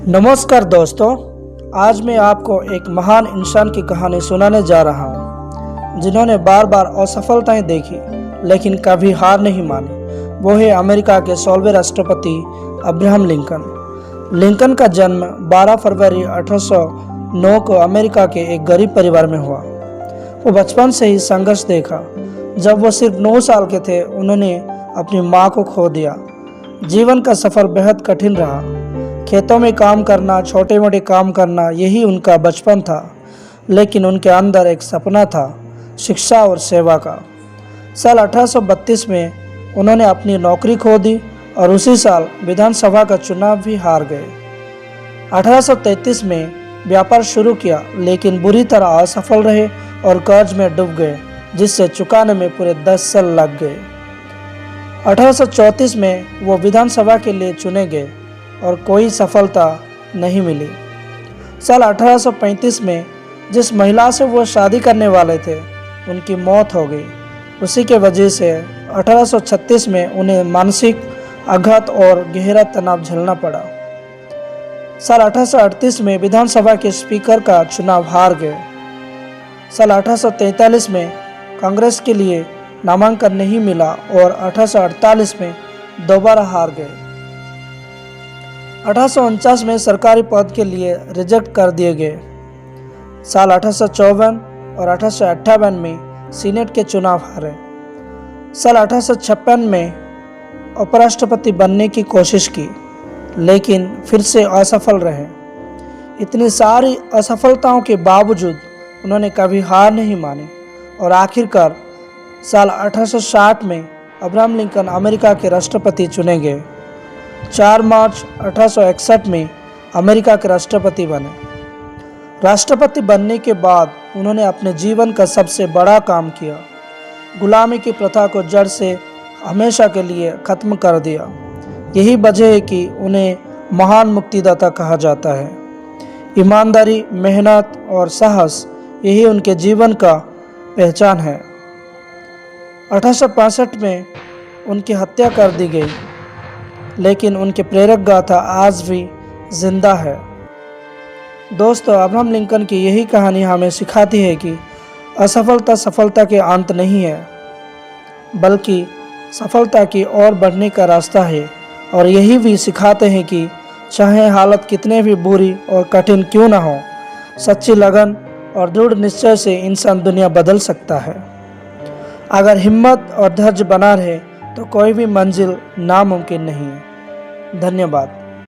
नमस्कार दोस्तों, आज मैं आपको एक महान इंसान की कहानी सुनाने जा रहा हूँ जिन्होंने बार बार असफलताएं देखी लेकिन कभी हार नहीं मानी। वो है अमेरिका के 16वें राष्ट्रपति अब्राहम लिंकन। लिंकन का जन्म 12 फरवरी 1809 को अमेरिका के एक गरीब परिवार में हुआ। वो बचपन से ही संघर्ष देखा। जब वो सिर्फ 9 साल के थे उन्होंने अपनी माँ को खो दिया। जीवन का सफ़र बेहद कठिन रहा। खेतों में काम करना, छोटे मोटे काम करना, यही उनका बचपन था। लेकिन उनके अंदर एक सपना था, शिक्षा और सेवा का। साल 1832 में उन्होंने अपनी नौकरी खो दी और उसी साल विधानसभा का चुनाव भी हार गए। 1833 में व्यापार शुरू किया लेकिन बुरी तरह असफल रहे और कर्ज में डूब गए, जिससे चुकाने में पूरे 10 साल लग गए। 1834 में वो विधानसभा के लिए चुने गए और कोई सफलता नहीं मिली। साल 1835 में जिस महिला से वो शादी करने वाले थे उनकी मौत हो गई। उसी के वजह से 1836 में उन्हें मानसिक आघात और गहरा तनाव झेलना पड़ा। साल 1838 में विधानसभा के स्पीकर का चुनाव हार गए। साल 1843 में कांग्रेस के लिए नामांकन नहीं मिला और 1848 में दोबारा हार गए। 1849 में सरकारी पद के लिए रिजेक्ट कर दिए गए। साल 1854 और 1858 में सीनेट के चुनाव हारे। साल 1856 में उपराष्ट्रपति बनने की कोशिश की लेकिन फिर से असफल रहे। इतनी सारी असफलताओं के बावजूद उन्होंने कभी हार नहीं मानी और आखिरकार साल 1860 में अब्राहम लिंकन अमेरिका के राष्ट्रपति चुने गए। 4 मार्च 1861 में अमेरिका के राष्ट्रपति बने। राष्ट्रपति बनने के बाद उन्होंने अपने जीवन का सबसे बड़ा काम किया। गुलामी की प्रथा को जड़ से हमेशा के लिए खत्म कर दिया। यही वजह है कि उन्हें महान मुक्तिदाता कहा जाता है। ईमानदारी, मेहनत और साहस, यही उनके जीवन का पहचान है। 1865 में उनकी हत्या कर दी गई लेकिन उनके प्रेरक गाथा आज भी जिंदा है। दोस्तों, अब्राहम लिंकन की यही कहानी हमें सिखाती है कि असफलता सफलता के अंत नहीं है, बल्कि सफलता की ओर बढ़ने का रास्ता है। और यही भी सिखाते हैं कि चाहे हालत कितने भी बुरी और कठिन क्यों ना हो, सच्ची लगन और दृढ़ निश्चय से इंसान दुनिया बदल सकता है। अगर हिम्मत और धैर्य बना रहे तो कोई भी मंजिल नामुमकिन नहीं है। धन्यवाद।